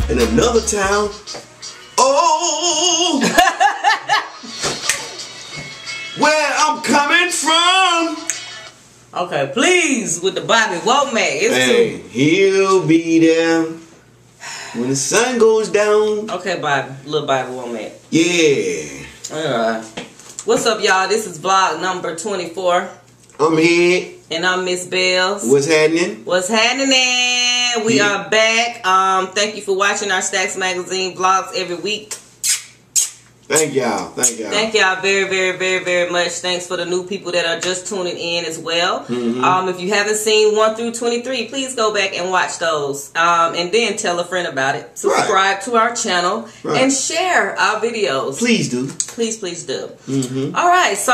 in another town. Oh, where I'm coming from. Okay, please, with the Bobby Womack. Hey, he'll be there when the sun goes down. Okay, Bobby, little Bobby Womack. Yeah. Alright. What's up, y'all? This is vlog number 24. I'm here. And I'm Ms.Bels. What's happening? What's happening? We are back. Thank you for watching our Stacks Magazine vlogs every week. Thank y'all. Thank y'all. Thank y'all very, very, very, very much. Thanks for the new people that are just tuning in as well. If you haven't seen 1 through 23, please go back and watch those. And then tell a friend about it. Subscribe to our channel and share our videos. Please do. Please, please do. All right. So,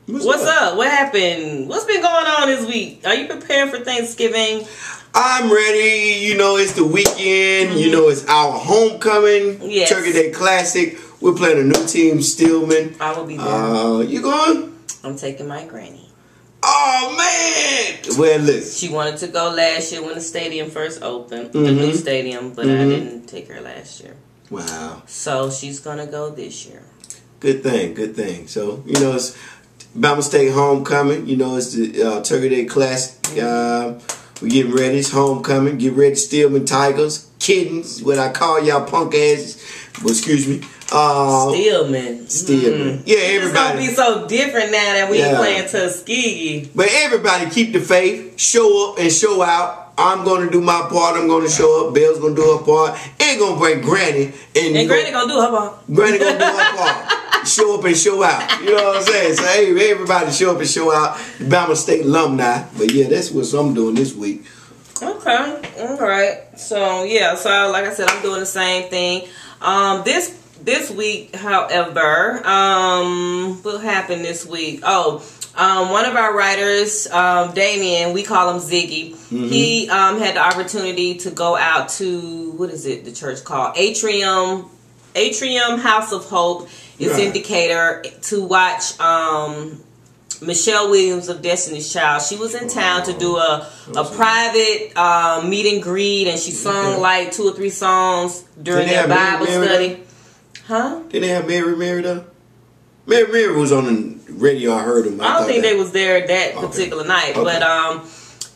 what's up? What happened? What's been going on this week? Are you preparing for Thanksgiving? I'm ready. You know, it's the weekend. You know, it's our homecoming. Yes. Turkey Day Classic. We're playing a new team, Stillman. I will be there. You going? I'm taking my granny. Oh, man. Well, listen. She wanted to go last year when the stadium first opened. The new stadium. But I didn't take her last year. Wow. So she's going to go this year. Good thing. Good thing. So, you know, it's Bama State homecoming. You know, it's the Turkey Day Classic. We're getting ready. It's homecoming. Get ready, Stillman Tigers. Kittens, what I call y'all punk asses. Well, excuse me. Stillman. Yeah, everybody. It's going to be so different now that we ain't playing Tuskegee. But everybody keep the faith. Show up and show out. I'm going to do my part. I'm going to show up. Belle's going to do her part. And going to bring Granny. And Granny going to do her part. Granny going to do her part. Show up and show out. You know what I'm saying? So, hey, everybody show up and show out. Bama State alumni. But, yeah, that's what I'm doing this week. Okay. All right. So, yeah. So, like I said, I'm doing the same thing. This week, however, what happened this week? One of our writers, Damien, we call him Ziggy. He had the opportunity to go out to, what is it, the church called? Atrium House of Hope. It's in Decatur, to watch Michelle Williams of Destiny's Child. She was in town to do a private meet and greet, and she sung like 2 or 3 songs during their Bible study. Huh? Did they have Mary though? Mary was on the radio. I heard him. I don't think they was there that particular night, but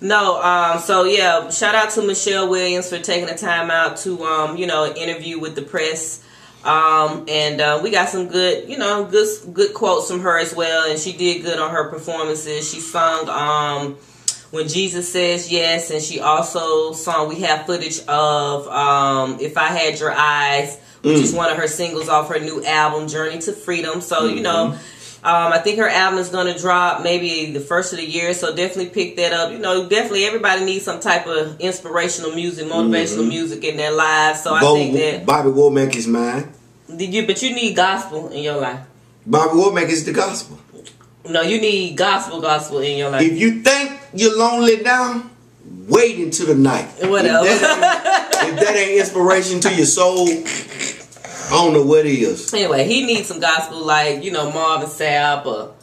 no. So yeah, shout out to Michelle Williams for taking the time out to you know, interview with the press. And we got some good, you know, good quotes from her as well, and she did good on her performances. She sung When Jesus Says Yes, and she also sung, we have footage of If I Had Your Eyes, which is one of her singles off her new album, Journey to Freedom. So, you know, I think her album is going to drop maybe the first of the year, so definitely pick that up. You know, definitely everybody needs some type of inspirational music, motivational music in their lives. So I think that Bobby Womack is mine. But you need gospel in your life. Bobby Womack is the gospel. No, you need gospel in your life. If you think you're lonely now, wait until the night. Whatever. If that ain't inspiration to your soul, I don't know what is. Anyway, he needs some gospel, like, you know, Marvin Sapp, or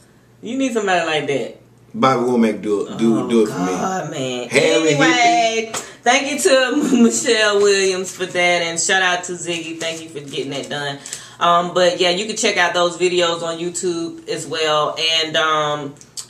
you need somebody like that. Bobby Womack do it for me. Man. Anyway, thank you to Michelle Williams for that, and shout out to Ziggy. Thank you for getting that done. But yeah, you can check out those videos on YouTube as well. And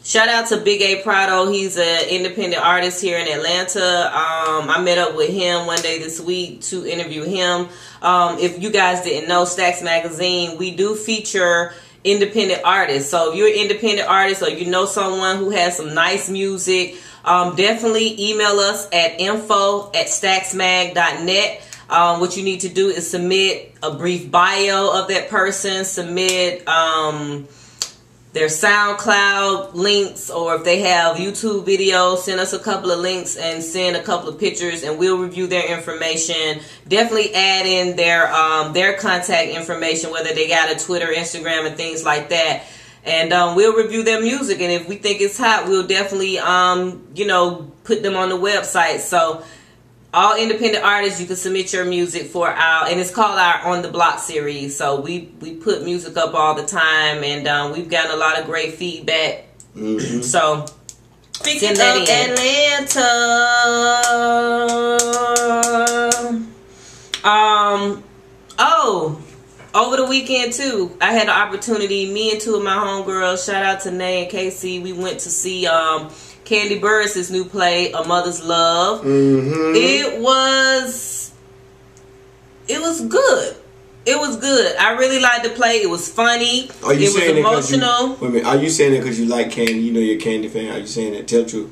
shout out to BigAPrado. He's an independent artist here in Atlanta. I met up with him one day this week to interview him. If you guys didn't know, Stacks Magazine, we do feature independent artists. So if you're an independent artist, or you know someone who has some nice music, definitely email us at info@stacksmag.net. What you need to do is submit a brief bio of that person, submit their SoundCloud links, or if they have YouTube videos, send us a couple of links and send a couple of pictures, and we'll review their information. Definitely add in their contact information, whether they got a Twitter, Instagram, and things like that. And we'll review their music, and if we think it's hot, we'll definitely you know, put them on the website. So all independent artists, you can submit your music for and it's called our On the Block series. So we put music up all the time, and we've gotten a lot of great feedback. So speaking of Atlanta, over the weekend too, I had the opportunity. Me and two of my homegirls. Shout out to Nay and Casey. We went to see Kandi Burruss' new play, A Mother's Love. It was good. It was good. I really liked the play. It was funny. It was emotional. Wait a minute. Are you saying that because you like Kandi? You know you're a Kandi fan. Are you saying that? Tell the truth.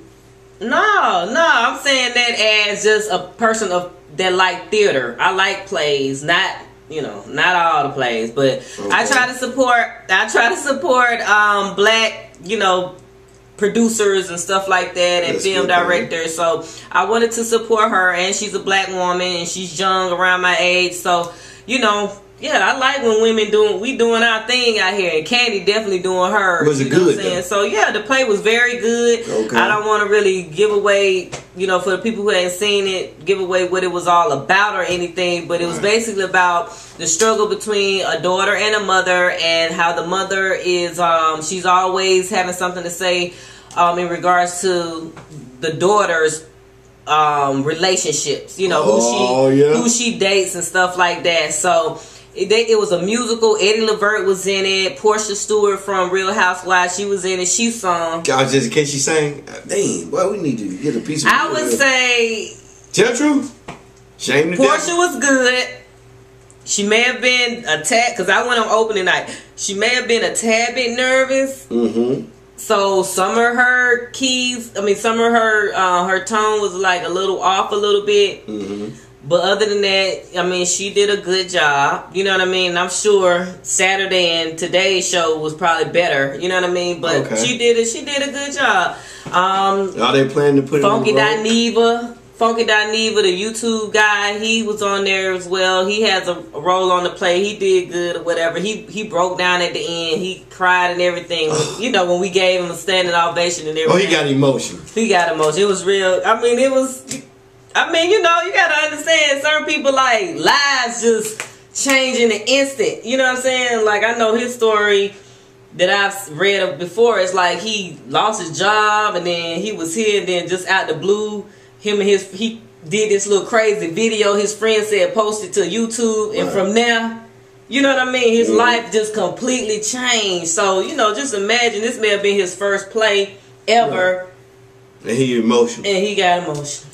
No. I'm saying that as just a person that like theater. I like plays, not all the plays, but okay. I try to support black, producers and stuff like that, and film directors. So I wanted to support her, and she's a black woman, and she's young, around my age. So I like when women doing our thing out here, and Kandi definitely doing her. Was it good? So yeah, the play was very good. Okay. I don't want to really give away, for the people who ain't seen it, give away what it was all about or anything. But it was basically about the struggle between a daughter and a mother, and how the mother is she's always having something to say in regards to the daughter's relationships. Who she dates and stuff like that. So it was a musical. Eddie Levert was in it. Portia Stewart from Real Housewives, she was in it. She sung. Can she sing? Dang, boy, we need to get a piece of I would say, tell the truth. Shame the Portia was good. She may have been a tad, because I went on opening night. She may have been a tad bit nervous. So some of her her tone was like a little off a little bit. But other than that, she did a good job. You know what I mean? I'm sure Saturday and today's show was probably better. You know what I mean? But she did a good job. Are they planning to put Funky Dineva, the YouTube guy, he was on there as well. He has a role on the play. He did good or whatever. He broke down at the end. He cried and everything. When we gave him a standing ovation and everything. He got emotion. It was real. You gotta understand, certain people, like, lives just change in an instant. You know what I'm saying? Like, I know his story that I've read of before. It's like he lost his job, and then he was here, and then just out the blue, he did this little crazy video. His friend said posted to YouTube, and from there, you know what I mean? His life just completely changed. So, just imagine, this may have been his first play ever. And he emotional. And he got emotional.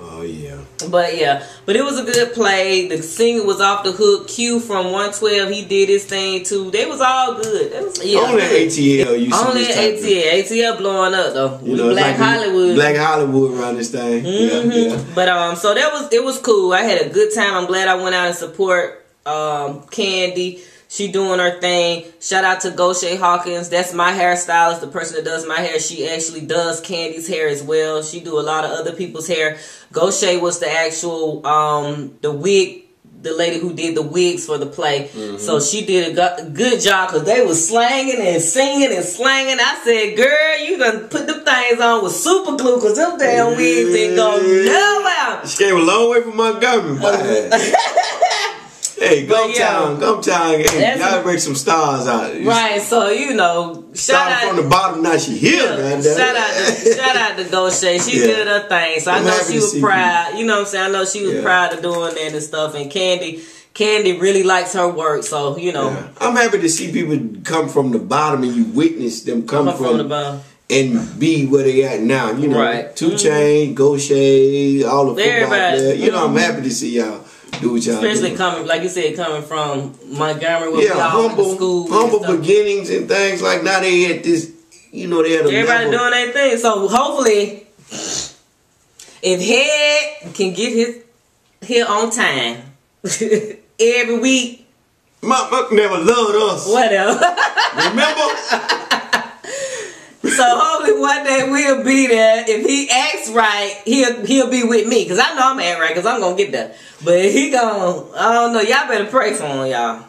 Oh, yeah. But it was a good play. The singer was off the hook. Q from 112, he did his thing too. They was all good. Only ATL. Only ATL. ATL blowing up though. Black Hollywood. Black Hollywood around this thing. Yeah. But so it was cool. I had a good time. I'm glad I went out and support Kandi. She doing her thing. Shout out to Gotti Hawkins. That's my hairstylist, the person that does my hair. She actually does Kandi's hair as well. She do a lot of other people's hair. Gotti was the actual the lady who did the wigs for the play. So she did a good job, because they was slanging and singing and slanging. I said, girl, you done put them things on with super glue, because them damn wigs ain't go nowhere. She came a long way from Montgomery. Hey, Gumtown. Hey, y'all break some stars out. Right, so shout out from the bottom. Now she here, man. Shout out to Gotti. She did her thing, so I know she was proud. You know what I'm saying? I know she was proud of doing that and stuff. And Kandi really likes her work, so I'm happy to see people come from the bottom, and you witness them come from the bottom and be where they at now. Right. 2 Chainz, Gotti, all the football players. I'm happy to see y'all. Especially coming, like you said, coming from Montgomery, where we all went to school. Humble beginnings and things like now they had this, they had everybody doing their thing. So hopefully, if Head can get his here on time every week. My never loved us. Whatever. Remember? So hopefully one day we'll be there. If he acts right, he'll be with me, because I know I'm act right, because I'm gonna get there. But if he gon', I don't know. Y'all better pray for him, y'all.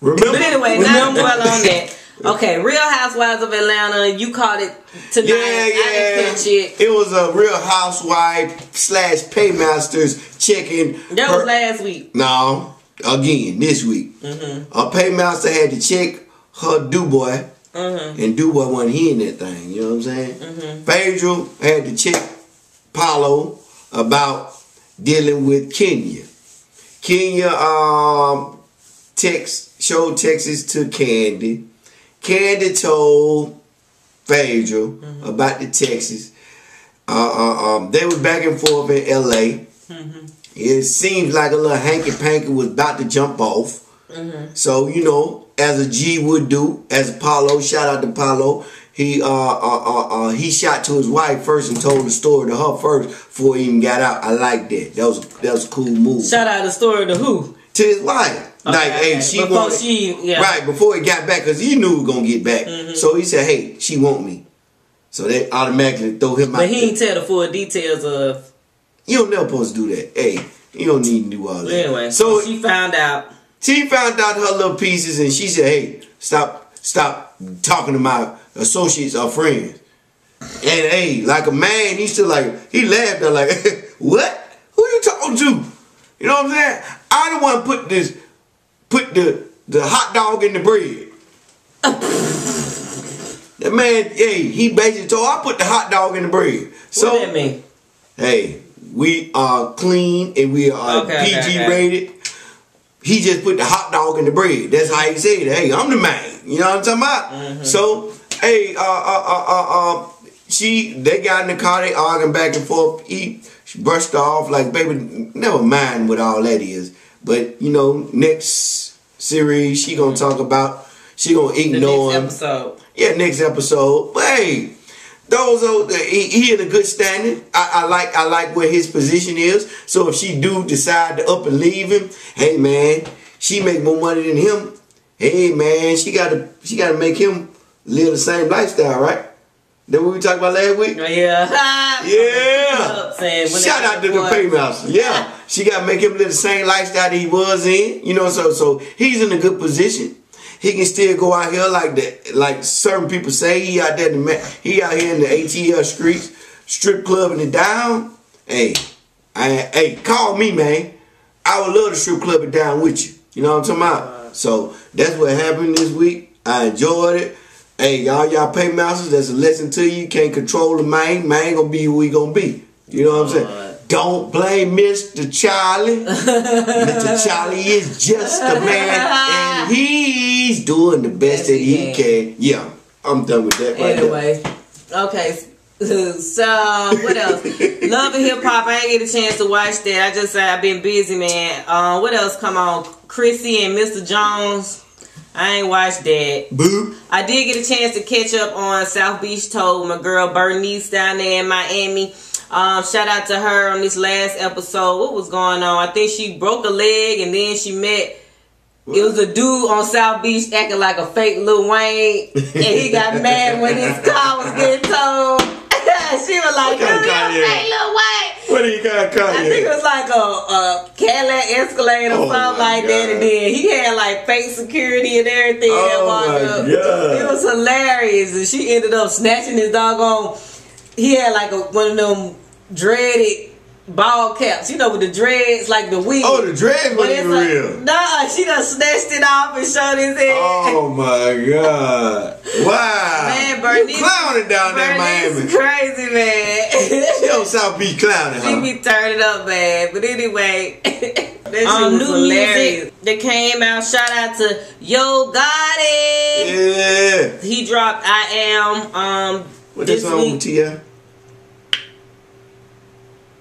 Remember? But anyway, now I'm dwell on that. Okay, Real Housewives of Atlanta. You caught it tonight. I didn't catch it. It was a Real Housewife / Paymasters checking. That was last week. No, again this week. A paymaster had to check her do-boy. And do-boy wasn't hearing that thing, you know what I'm saying? Phaedra had to check Paulo about dealing with Kenya. Kenya text showed Texas to Kandi. Kandi told Phaedra about the Texas. They were back and forth in L.A. It seems like a little hanky-panky was about to jump off. So, you know, as a G would do, as Apollo, shout out to Apollo, he shot to his wife first and told the story to her first before he even got out. I like that. That was a cool move. Shout out the story to who? To his wife. Okay, like, hey, she right, before he got back, because he knew he was going to get back. So he said, hey, she want me. So they automatically throw him out. But he didn't tell the full details of... You don't never supposed to do that. Hey, you don't need to do all that. Anyway, so she found out. She found out her little pieces and she said, hey, stop talking to my associates or friends. And hey, like a man, he still like, he laughed at like, what? Who you talking to? You know what I'm saying? I don't want to put the hot dog in the bread. That man, hey, he basically told I put the hot dog in the bread. So, what that mean? Hey, we are clean and we are PG rated. He just put the hot dog in the bread. That's how he said it. Hey, I'm the man. You know what I'm talking about? So, hey, they got in the car, they arguing back and forth. She brushed her off like, baby, never mind what all that is. But, you know, next series, she gonna talk about, she gonna ignore him. Next episode. Yeah, next episode. But hey, those are he in a good standing. I like where his position is. So if she do decide to up and leave him, hey man, she make more money than him. Hey man, she gotta make him live the same lifestyle, right? That what we talked about last week? Yeah. Yeah. Shout out to the paymaster. Yeah. She gotta make him live the same lifestyle that he was in. You know, so he's in a good position. He can still go out here like that, like certain people say. He out here in the ATL streets, strip club and down. Hey, call me, man. I would love to strip club it down with you. You know what I'm talking about? So that's what happened this week. I enjoyed it. Hey, y'all paymasters, that's a lesson to you. Can't control the man. Man gonna be who he gonna be. You know what I'm saying? Don't blame Mr. Charlie. Mr. Charlie is just a man, and he's doing the best that he can. Yeah, I'm done with that. Anyway, okay. So what else? Love and Hip Hop. I ain't get a chance to watch that. I've been busy, man. What else? Come on, Chrissy and Mr. Jones. I ain't watched that. Boop. I did get a chance to catch up on South Beach Told with my girl Bernice down there in Miami. Shout out to her on this last episode. What was going on? I think she broke a leg and then she met... It was a dude on South Beach acting like a fake Lil Wayne. And he got mad when his car was getting towed. She was like, dude, you're fake Lil Wayne. What do you got Kanye? I think it was like a Cadillac Escalade or something like that. And then he had like fake security and everything. Oh my God. It was hilarious. And she ended up snatching his doggone... He had like one of them dreaded ball caps, you know, with the dreads, like the wig. Oh, the dreads wasn't real. Nah, she done snatched it off and showed his head. Oh my God! Wow, man, Bernice, you clowning down there in Miami. Crazy, man. She on South Beach clowning, huh? She be turning up, man. But anyway, that new hilarious. Music that came out. Shout out to Yo Gotti. Yeah, he dropped I Am. What this song with T.I.?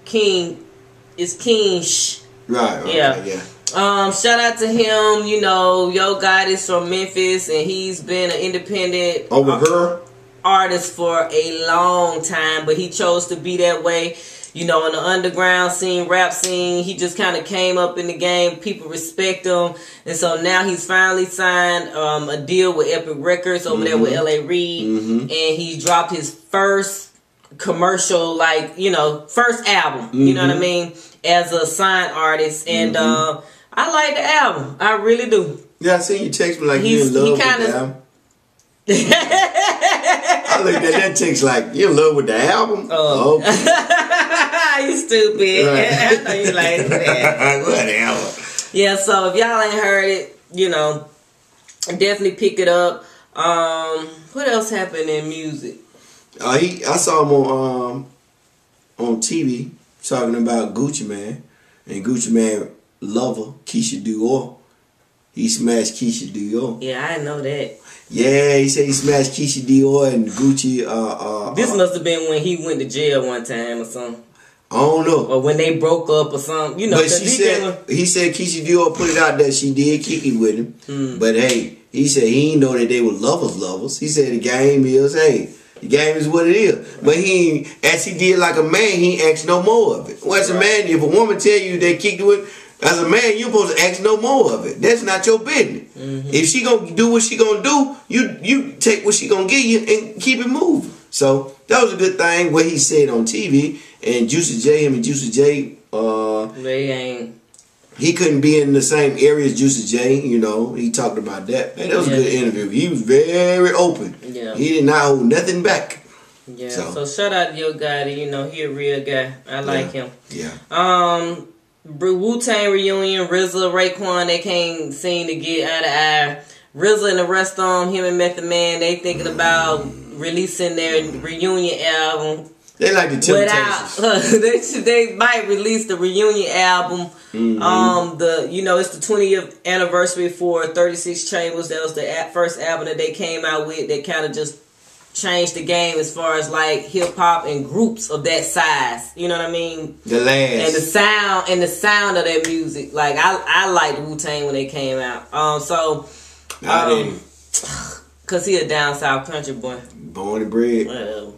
King. It's King. Right. Okay, yeah. Shout out to him. You know, Yo Gotti's from Memphis, and he's been an independent artist for a long time. But he chose to be that way. You know, in the underground scene, rap scene, he just kind of came up in the game. People respect him, and so now he's finally signed a deal with Epic Records over there with L.A. Reid, and he dropped his first commercial, like, you know, first album, you know what I mean, as a signed artist, and I like the album. I really do. Yeah, I seen you text me like you in love with the album. I looked at that text like, you in love with the album? Oh. Okay. You stupid. Right. I know you like that. Whatever. Yeah, so if y'all ain't heard it, you know, definitely pick it up. What else happened in music? I saw him on TV talking about Gucci Man and Gucci Man lover Keisha Dior. he smashed Keisha Dior. Yeah, I know that. Yeah, he said he smashed Keisha Dior and Gucci. This must have been when he went to jail one time or something. I don't know. Or when they broke up or something. You know, but he said Keisha Dior put it out that she did kick it with him. But hey, he said he didn't know that they were lovers. He said the game is, hey, the game is what it is. But he ain't, as he did like a man, he ain't asked no more of it. Well, as a man, if a woman tell you they kicked it with, as a man, you're supposed to ask no more of it. That's not your business. If she gonna do what she gonna do, you take what she gonna give you and keep it moving. So that was a good thing what he said on TV. And Juicy J, him and Juicy J, they ain't. He couldn't be in the same area as Juicy J. You know, he talked about that. Man, that was a good interview. He was very open. Yeah, he did not hold nothing back. Yeah. So shout out to your guy. You know, he a real guy. I like him. Yeah. Wu-Tang reunion, RZA, Raekwon, they seem to get out of eye. RZA and the rest of them, him and Method Man, they thinking about releasing their reunion album. They like the Temptations. They might release the reunion album. It's the 20th anniversary for 36 Chambers. That was the first album that they came out with that kind of just changed the game as far as like hip hop and groups of that size. You know what I mean? The last and the sound of their music. Like I liked Wu-Tang when they came out. I didn't. Cause he a down south country boy. Born and bred. Well,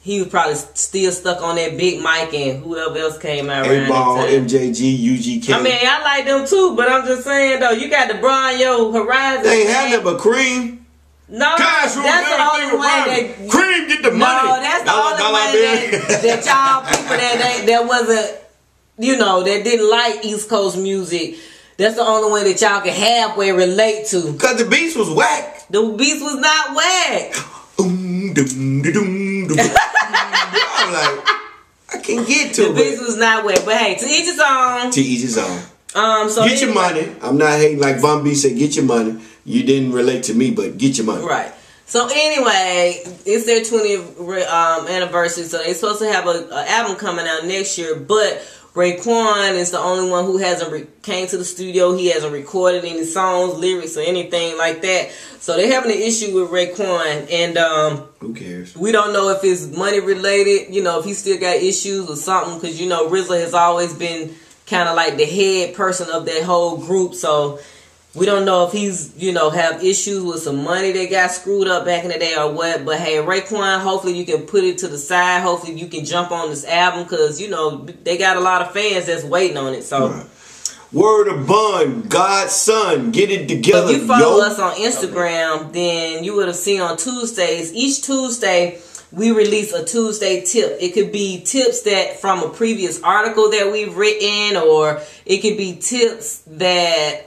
he was probably still stuck on that Big Mike and whoever else came out around A-Ball, that time. MJG, UGK. I mean, I like them too, but I'm just saying though, you got to broaden your horizon. They ain't had nothing but Cream. No, that's the only way that Cream get the money. No, that's the only way that y'all people that wasn't, that didn't like East Coast music. That's the only way that y'all can halfway relate to. Cause the beats was whack. The beats was not whack. I'm like, I can't get to it. The beats was not whack, but hey, to each his own. To each his own. So get your money. I'm not hating like Bun B said. Get your money. You didn't relate to me, but get your money. Right. So anyway, it's their 20th anniversary, so they're supposed to have an album coming out next year. But Raekwon is the only one who hasn't came to the studio. He hasn't recorded any songs, lyrics, or anything like that. So they're having an issue with Raekwon, and who cares? We don't know if it's money related. If he still got issues or something, because RZA has always been kind of like the head person of that whole group. So we don't know if he's, have issues with some money that got screwed up back in the day or what. But hey, Raekwon, hopefully you can put it to the side. Hopefully you can jump on this album because, they got a lot of fans that's waiting on it. So, right. Word of Bun, God's son, get it together. If you follow us on Instagram, then you would have seen on Tuesdays. Each Tuesday, we release a Tuesday tip. It could be tips that from a previous article that we've written, or it could be tips that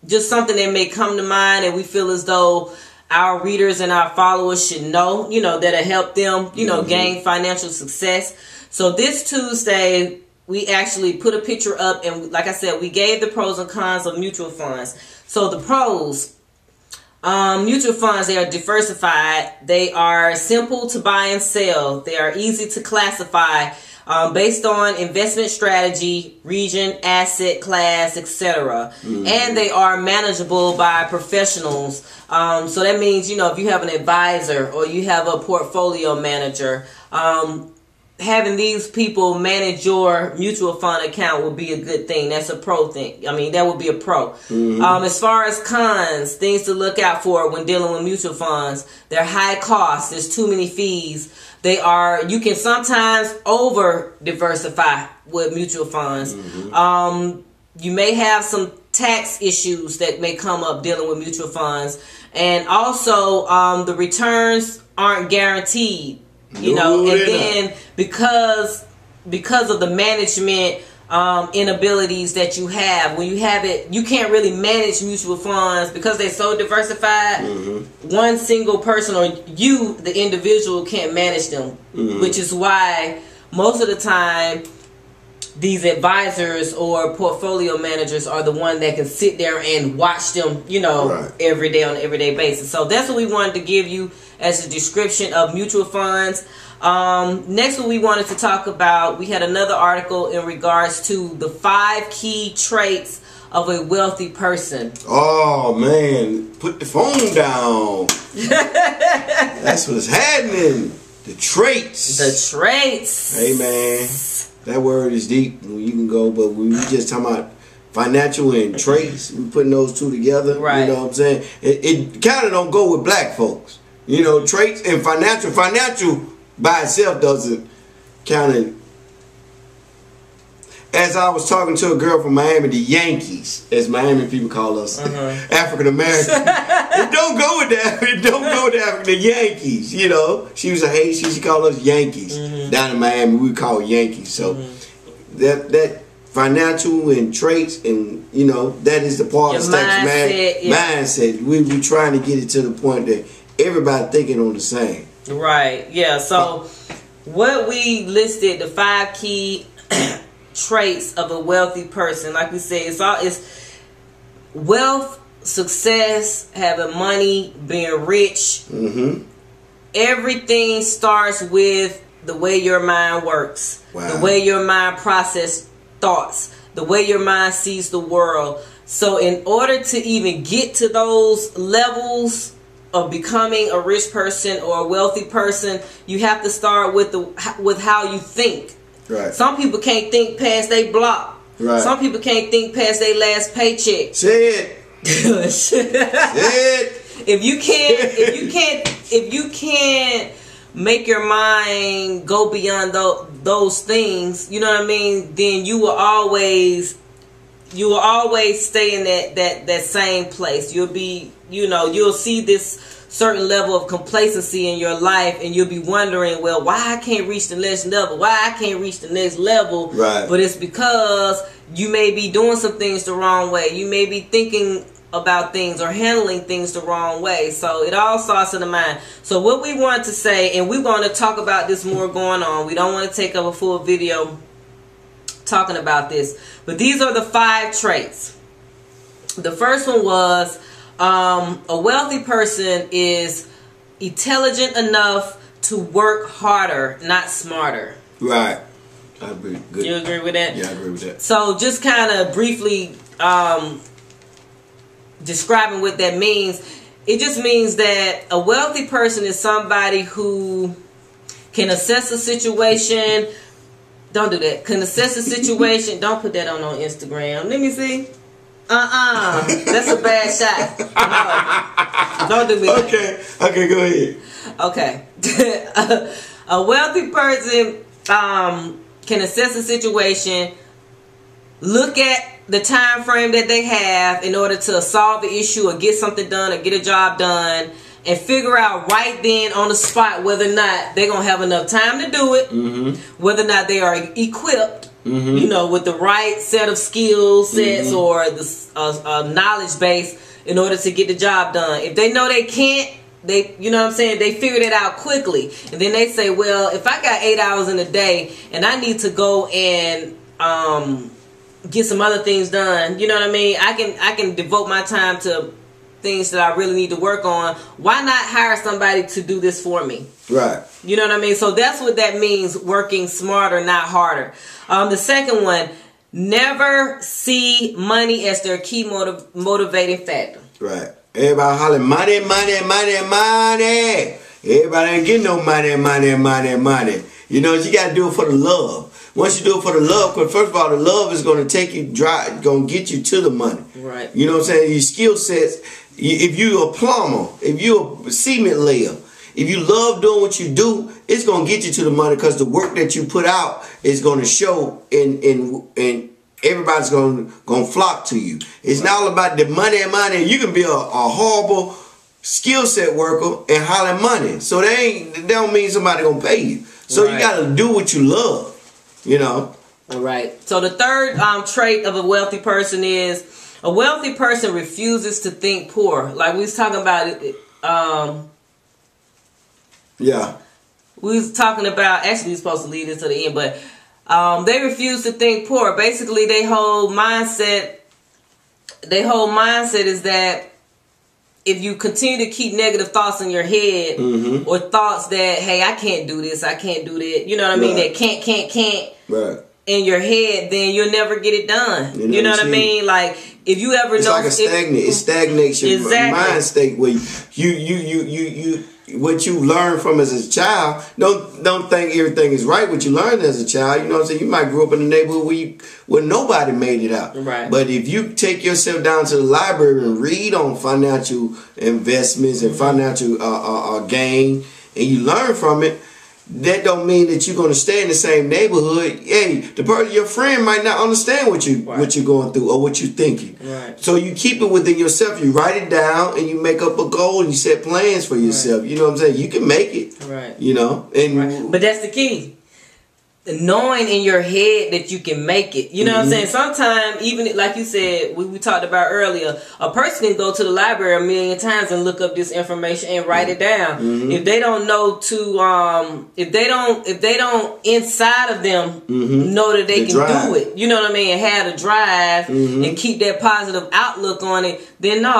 just something that may come to mind and we feel as though our readers and our followers should know, that'll help them, gain financial success. So this Tuesday, we actually put a picture up, and like I said, we gave the pros and cons of mutual funds. So the pros, mutual funds, they are diversified. They are simple to buy and sell. They are easy to classify based on investment strategy, region, asset class, etc. And they are manageable by professionals. So that means, if you have an advisor or you have a portfolio manager, having these people manage your mutual fund account would be a good thing. That's a pro thing. I mean, that would be a pro. As far as cons, things to look out for when dealing with mutual funds, they're high cost. There's too many fees. You can sometimes over diversify with mutual funds. You may have some tax issues that may come up dealing with mutual funds. And also, the returns aren't guaranteed. Then because of the management inabilities that you have, when you have it, you can't really manage mutual funds because they're so diversified. One single person or you, the individual, can't manage them, which is why most of the time these advisors or portfolio managers are the one that can sit there and watch them, every day on an everyday basis. So that's what we wanted to give you as a description of mutual funds. Next one we wanted to talk about, we had another article in regards to the 5 key traits of a wealthy person. Oh man, put the phone down. That's what's happening. The traits. The traits. Hey man, that word is deep. You can go, but we just talking about financial and traits. We putting those two together. Right. You know what I'm saying? It kind of don't go with black folks. You know, traits and financial. Financial by itself doesn't kind of. As I was talking to a girl from Miami, the Yankees, as Miami people call us, African American. It don't go with that. It don't go with that. The Yankees, you know. She was a Haitian. She called us Yankees. Down in Miami, we call Yankees. So that financial and traits, and you know, that is the part of mindset. We trying to get it to the point that everybody thinking on the same. Right. Yeah. So what we listed, the 5 key traits of a wealthy person, like we said, it's wealth, success, having money, being rich. Everything starts with the way your mind works, the way your mind processes thoughts, the way your mind sees the world. So in order to even get to those levels of becoming a rich person or a wealthy person, you have to start with how you think. Right. Some people can't think past their block. Right. Some people can't think past their last paycheck. Say it. Say it. If you can't make your mind go beyond those things, you know what I mean, then you will always stay in that same place. You'll be, you'll see this certain level of complacency in your life, and you'll be wondering, well, why I can't reach the next level? Why I can't reach the next level? Right. But it's because you may be doing some things the wrong way. You may be thinking about things or handling things the wrong way. So it all starts in the mind. So what we want to say, and we're going to talk about this more going on. We don't want to take up a full video talking about this, but these are the 5 traits. The first one was a wealthy person is intelligent enough to work harder, not smarter. Right. I agree. Good. You agree with that? Yeah, I agree with that. So just kind of briefly describing what that means. It just means that a wealthy person is somebody who can assess a situation. Don't do that. Can assess a situation. Don't put that on Instagram. Let me see. That's a bad shot. No. Don't do it. Okay, go ahead. Okay. A wealthy person can assess a situation, look at the time frame that they have in order to solve the issue or get something done or get a job done, and figure out right then on the spot whether or not they're going to have enough time to do it, whether or not they are equipped, with the right set of skill sets or the knowledge base in order to get the job done. If they know they can't, they figured it out quickly. And then they say, well, if I got 8 hours in a day and I need to go and get some other things done, you know what I mean? I can devote my time to things that I really need to work on. Why not hire somebody to do this for me? Right. You know what I mean? So that's what that means, working smarter, not harder. The second one, never see money as their key motivating factor. Right. Everybody hollering money, money, money, money. Everybody ain't getting no money, money, money, money. You know, you got to do it for the love. Once you do it for the love, because first of all, the love is going to take you going to get you to the money. Right. You know what I'm saying? Your skill sets, if you're a plumber, if you're a cement layer, if you love doing what you do, it's going to get you to the money, because the work that you put out is going to show, and everybody's going to flock to you. It's not all about the money and money. You can be a horrible skill set worker and holler money. So that don't mean somebody going to pay you. So you got to do what you love. All right. So the third trait of a wealthy person is a wealthy person refuses to think poor. Like we was talking about it. Yeah. We was talking about, actually we were supposed to leave this to the end, but they refuse to think poor. Basically, their whole mindset is that if you continue to keep negative thoughts in your head, or thoughts that, hey, I can't do this, I can't do that, you know what I mean? That can't. Right. In your head, then you'll never get it done. You know what I mean? Like, if you ever it's like a stagnant. It stagnates your mind state where you what you learn from as a child. Don't think everything is right. What you learned as a child, you know what I'm saying? You might grow up in a neighborhood where nobody made it out. Right. But if you take yourself down to the library and read on financial investments and financial gain, and you learn from it, that don't mean that you're going to stay in the same neighborhood. Hey, your friend might not understand what you're going through or what you're thinking. Right. So you keep it within yourself. You write it down and you make up a goal and you set plans for yourself. You know what I'm saying? You can make it. Right. You know? And But that's the key. Knowing in your head that you can make it. You know what I'm saying? Sometimes, even like you said, we talked about earlier, a person can go to the library a million times and look up this information and write it down. If they don't know if they don't inside of them know that they can do it, you know what I mean, and have the drive and keep that positive outlook on it, then no,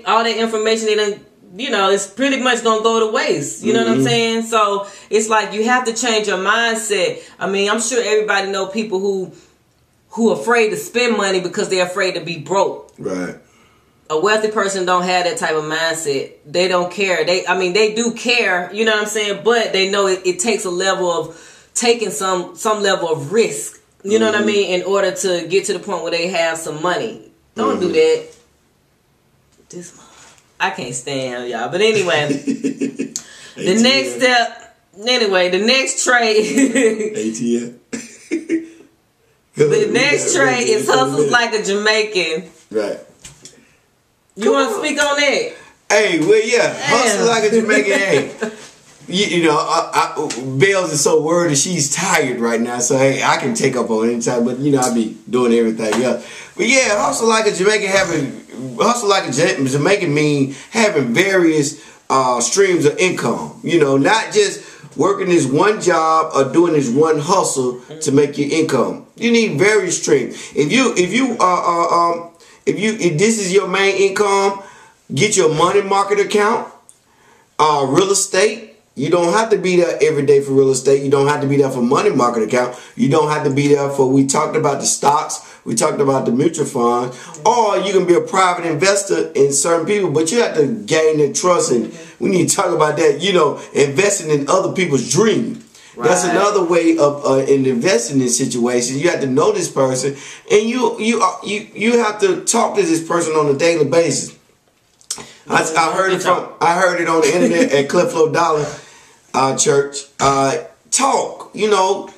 all that information they done, you know, it's pretty much gonna go to waste. You know what I'm saying? So it's like you have to change your mindset. I mean, I'm sure everybody know people who afraid to spend money because they're afraid to be broke. Right. A wealthy person don't have that type of mindset. They don't care. They do care. You know what I'm saying? But they know it takes a level of taking some level of risk. You know what I mean? In order to get to the point where they have some money. Don't do that. I can't stand y'all. But anyway, the next step. Anyway, the next trait. ATM. The next trait is hustles like a Jamaican. Right. You want to speak on that? Hey, well, yeah, hustle like a Jamaican. Hey, you know, Bels is so worried that she's tired right now. So hey, I can take up on any time. But you know, I be doing everything else. But yeah, hustle like a Jamaican Jamaican mean having various streams of income. You know, not just working this one job or doing this one hustle to make your income. You need various streams. If this is your main income, get your money market account, real estate. You don't have to be there every day for real estate. You don't have to be there for money market account. You don't have to be there for, we talked about the stocks. We talked about the mutual funds. Or you can be a private investor in certain people, but you have to gain their trust. And we need to talk about that, you know, investing in other people's dream. Right. That's another way of in investing in situations. You have to know this person, and you have to talk to this person on a daily basis. I heard it on the internet at Clifflow Dollar Church. Talk, you know,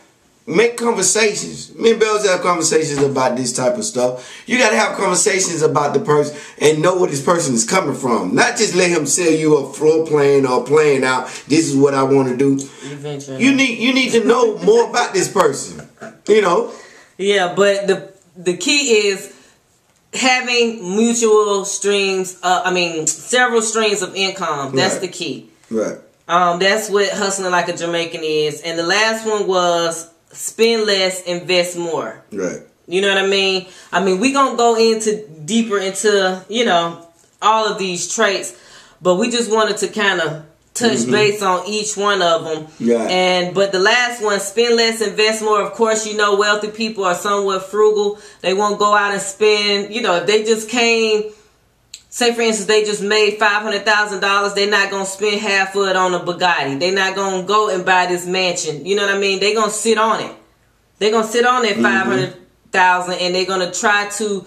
make conversations. Me and Bels have conversations about this type of stuff. You got to have conversations about the person and know where this person is coming from. Not just let him sell you a floor plan or playing out. This is what I want to do. Eventually. You need to know more about this person. You know. Yeah, but the key is having mutual streams. Several streams of income. That's the key. Right. That's what hustling like a Jamaican is. And the last one was spend less, invest more. Right. You know what I mean? We gonna go deeper into, you know, all of these traits, but we just wanted to kind of touch base on each one of them. Yeah. But the last one, spend less, invest more. Of course, you know, wealthy people are somewhat frugal. They won't go out and spend, you know, if they just came. Say, for instance, they just made $500,000. They're not going to spend half of it on a Bugatti. They're not going to go and buy this mansion. You know what I mean? They're going to sit on it. They're going to sit on that $500,000 and they're going to try to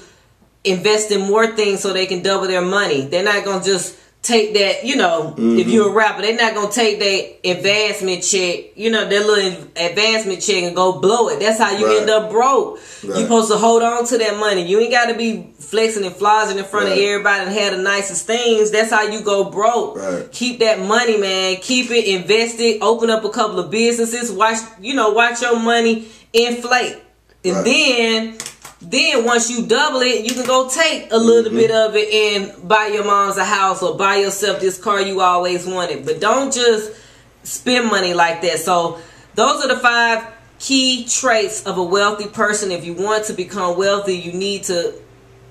invest in more things so they can double their money. They're not going to just take that, you know, if you're a rapper, they're not going to take their advancement check, you know, their little advancement check and go blow it. That's how you end up broke. You're supposed to hold on to that money. You ain't got to be flexing and flossing in front of everybody and have the nicest things. That's how you go broke. Keep that money, man. Keep it, invest it, open up a couple of businesses, watch your money inflate. And then once you double it, you can go take a little bit of it and buy your mom's a house or buy yourself this car you always wanted. But don't just spend money like that. So those are the 5 key traits of a wealthy person. If you want to become wealthy, you need to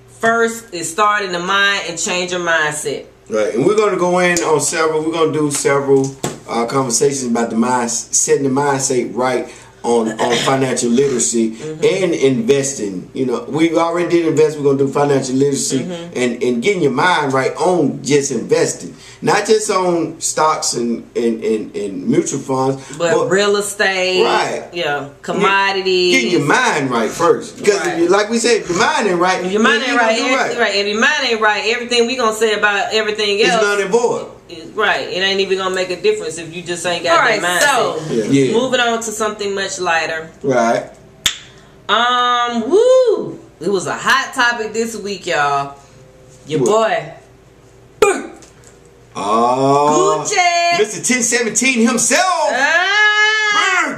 first start in the mind and change your mindset. Right, and we're going to go in on several. We're going to do several conversations about the mind, setting the mindset right on financial literacy and investing. You know, we already did invest. We're going to do financial literacy and getting your mind right on just investing, not just on stocks and mutual funds, but real estate, right? Yeah, commodities. Getting your mind right first, because if you, like we said, if your mind ain't right, if your mind ain't right, right. If your mind ain't right, everything we gonna say about everything else, it's not involved. Right, it ain't even gonna make a difference if you just ain't got that mindset. So, moving on to something much lighter. Right. Woo! It was a hot topic this week, y'all. Your boy, Gucci, Mr. 1017 himself,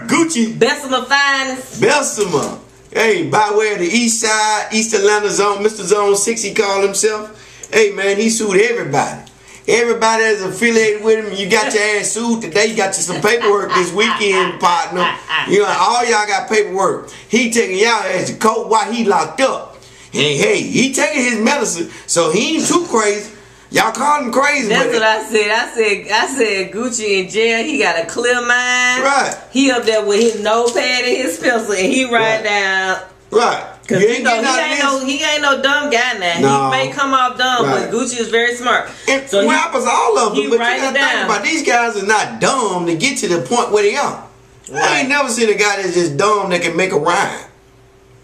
Gucci, Bessemer finest. Bessemer. Hey, by way of the East Side, East Atlanta Zone, Mr. Zone 6, he called himself. Hey, man, he sued everybody. Everybody that's affiliated with him, you got your ass sued today. You got you some paperwork this weekend, partner. You know, all y'all got paperwork. He taking y'all ass to court while he locked up. And hey, he taking his medicine, so he ain't too crazy. Y'all call him crazy. That's what I said. I said Gucci in jail. He got a clear mind. Right. He up there with his notepad and his pencil, and he write down. Right. Cause he ain't no dumb guy now. No. He may come off dumb, but Gucci is very smart. And so rappers, all of them. He but write you gotta it down. think about these guys are not dumb to get to the point where they are. Right. I ain't never seen a guy that's just dumb that can make a rhyme.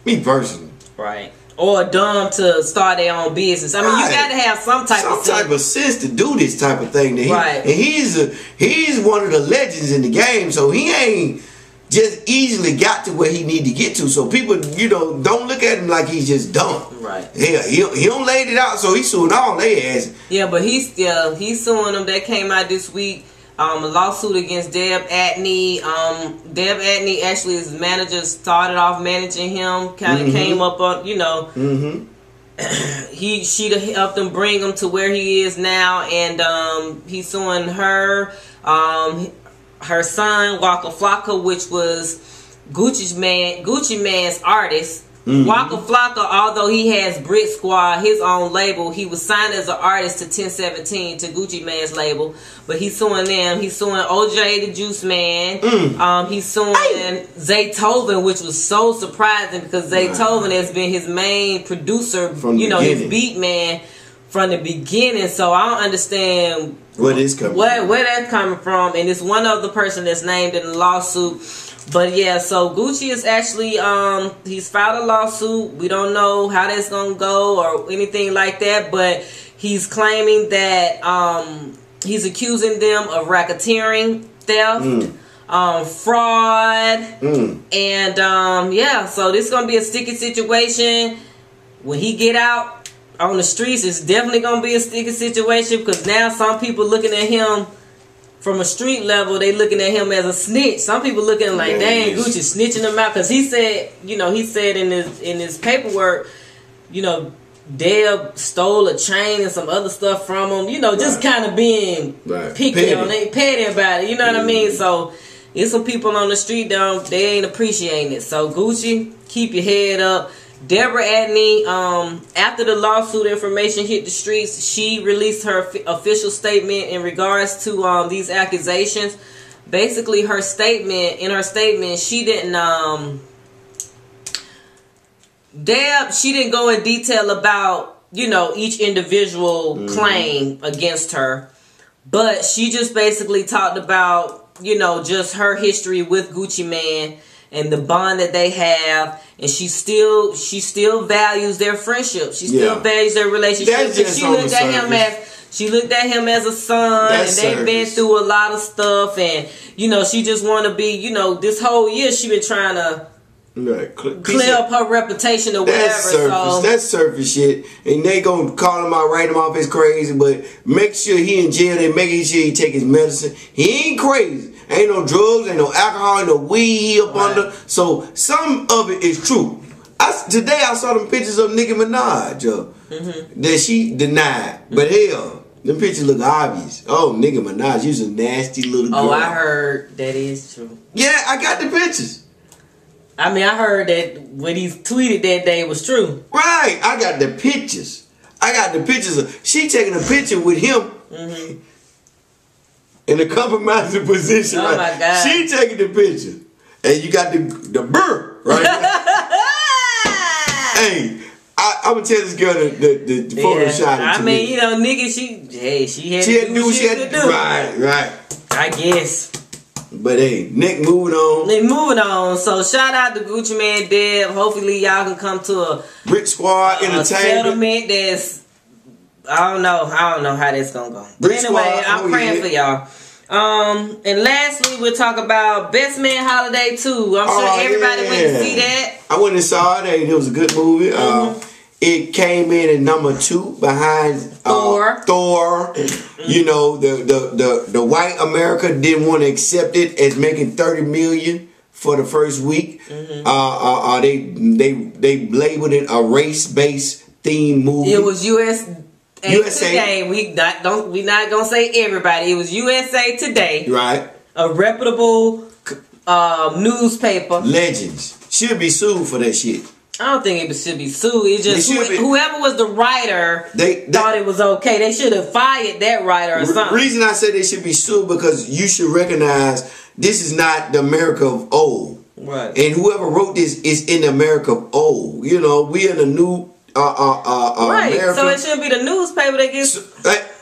Me personally. Right. Or dumb to start their own business. I mean, you got to have some type of sense to do this type of thing. Right. And he's one of the legends in the game, so he ain't just easily got to where he need to get to. So people, you know, don't look at him like he's just dumb. Right. Yeah, he don't laid it out, so he's suing all their ass. Yeah, but he's suing them. That came out this week. A lawsuit against Deb Antney. Deb Antney, actually, his manager, started off managing him. Kind of came up on, you know. She helped him bring him to where he is now, and he's suing her, her son Waka, which was Gucci Man's artist. Waka Flocka, although he has Brick Squad, his own label, he was signed as an artist to 1017 to Gucci Man's label, but he's suing them. He's suing OJ the Juice Man. He's suing Zaytoven, which was so surprising because Zaytoven has been his main producer, from his beat man from the beginning. So I don't understand where that's coming from. And it's one other person that's named in the lawsuit. But yeah, so Gucci is actually, he's filed a lawsuit. We don't know how that's going to go or anything like that, but he's claiming that he's accusing them of racketeering, theft, fraud, and yeah, so this is going to be a sticky situation. When he get out on the streets, it's definitely going to be a sticky situation because now some people looking at him from a street level, they looking at him as a snitch. Some people looking like, dang, Gucci snitching him out because he said in his paperwork, Deb stole a chain and some other stuff from him. Just kind of being picky on it, petty about it. You know what I mean? So it's some people on the street they ain't appreciating it. So Gucci, keep your head up. Deborah Antney, after the lawsuit information hit the streets, she released her official statement in regards to these accusations. Basically, in her statement, she didn't she didn't go in detail about each individual claim against her, but she just basically talked about just her history with Gucci Mane and the bond that they have, and she still values their friendship. She still values their relationship. She looked at him as a son, and they've been through a lot of stuff, and she just want to be, this whole year she been trying to clear up her reputation or whatever. That's surface shit, and they gonna call him out, write him off as crazy, but make sure he in jail. They making sure he take his medicine. He ain't crazy. Ain't no drugs, ain't no alcohol, ain't no weed he up under. So some of it is true. Today I saw them pictures of Nicki Minaj that she denied, but hell, them pictures look obvious. Oh, Nicki Minaj, you's a nasty little girl. Oh, I heard that is true. Yeah, I got the pictures. I mean, I heard that what he tweeted that day was true. Right, I got the pictures. She taking a picture with him in a compromising position. Oh my God. She taking the picture, and you got the burr right. Hey, I'm gonna tell this girl the photo shot. I mean, you know, nigga, she had to do what she had to do. Right. I guess. But hey, Nick moving on. So shout out to Gucci Man Deb. Hopefully y'all can come to a Brick Squad Entertainment settlement that's I don't know how that's gonna go. But anyway, I'm praying for y'all. And lastly, we'll talk about Best Man Holiday 2. I'm sure everybody went to see that. I went and saw it. It was a good movie. It came in at number 2 behind Thor. You know, the white America didn't want to accept it as making $30 million for the first week. They labeled it a race-based theme movie. It was USA Today. We not gonna say everybody. It was USA Today. Right. A reputable newspaper. Legends should be sued for that shit. I don't think it should be sued. It just whoever was the writer thought it was okay. They should have fired that writer or something. The reason I say they should be sued because you should recognize this is not the America of old. Right. And whoever wrote this is in the America of old. You know, we in a new right. America. So it shouldn't be the newspaper that gets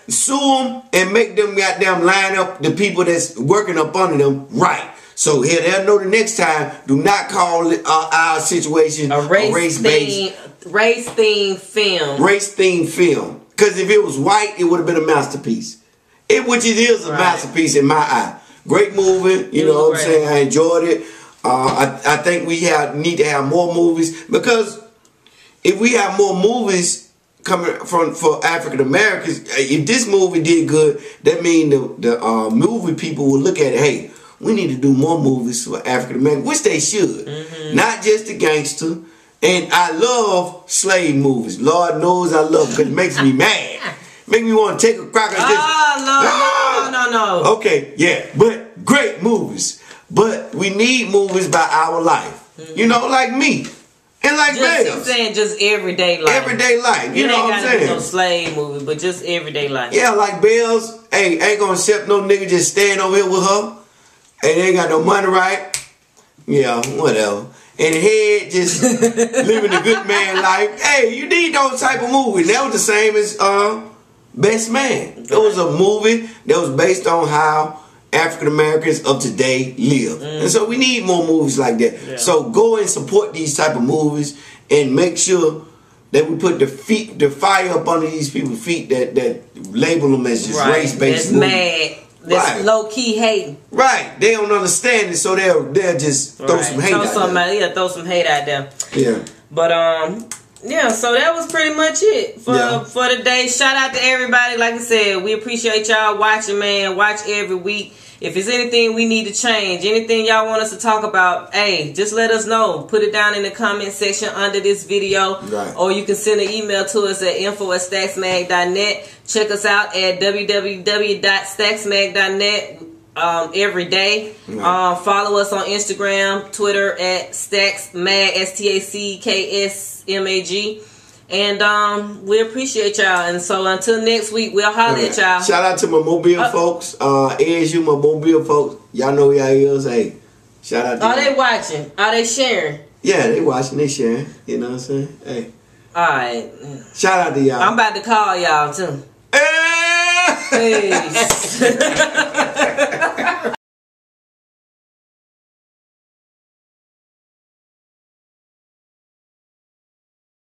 sue them and make them goddamn line up the people that's working up under them right. So here they'll know the next time. Do not call our situation a race-themed film. Race-themed film. Because if it was white, it would have been a masterpiece. Which it is a masterpiece in my eye. Great movie. You know what I'm saying? I enjoyed it. I think we need to have more movies because if we have more movies coming for African Americans, if this movie did good, that means the movie people will look at it. Hey, we need to do more movies for African Americans, which they should. Not just the gangster. And I love slave movies. Lord knows I love them because it makes me mad. Make me want to take a crack at this. No. Okay, yeah, but great movies. But we need movies by our life. You know, like me. And like Bels. Just saying just everyday life. Everyday life. You know what I'm saying? Ain't no slave movie, but just everyday life. Yeah, like Bels. Hey, ain't gonna accept no nigga just staying over here with her. And they ain't got no money, right? Yeah, whatever. And head just living a good man life. Hey, you need those type of movies. That was the same as Best Man. It was a movie that was based on how African Americans of today live. And so we need more movies like that. Yeah. So go and support these type of movies and make sure that we put the fire up under these people's feet that label them as just race-based movies. Mad. That's low-key hating. Right. They don't understand it, so they'll just throw some hate out there. Throw some hate out there. Yeah. But, yeah, so that was pretty much it for the day. Shout out to everybody. Like I said, we appreciate y'all watching, man. Watch every week. If there's anything we need to change, anything y'all want us to talk about, hey, just let us know. Put it down in the comment section under this video. Right. Or you can send an email to us at info@stacksmag.net. Check us out at www.stacksmag.net every day. Right. Follow us on Instagram, Twitter at stacksmag, STACKSMAG. And we appreciate y'all. And so until next week, we'll holler at y'all. Shout out to my Mobile folks. ASU, my Mobile folks. Y'all know y'all is. Hey, shout out to Are they watching? Are they sharing? Yeah, they watching. They sharing. You know what I'm saying? Hey. Alright. Shout out to y'all. I'm about to call y'all too. Peace.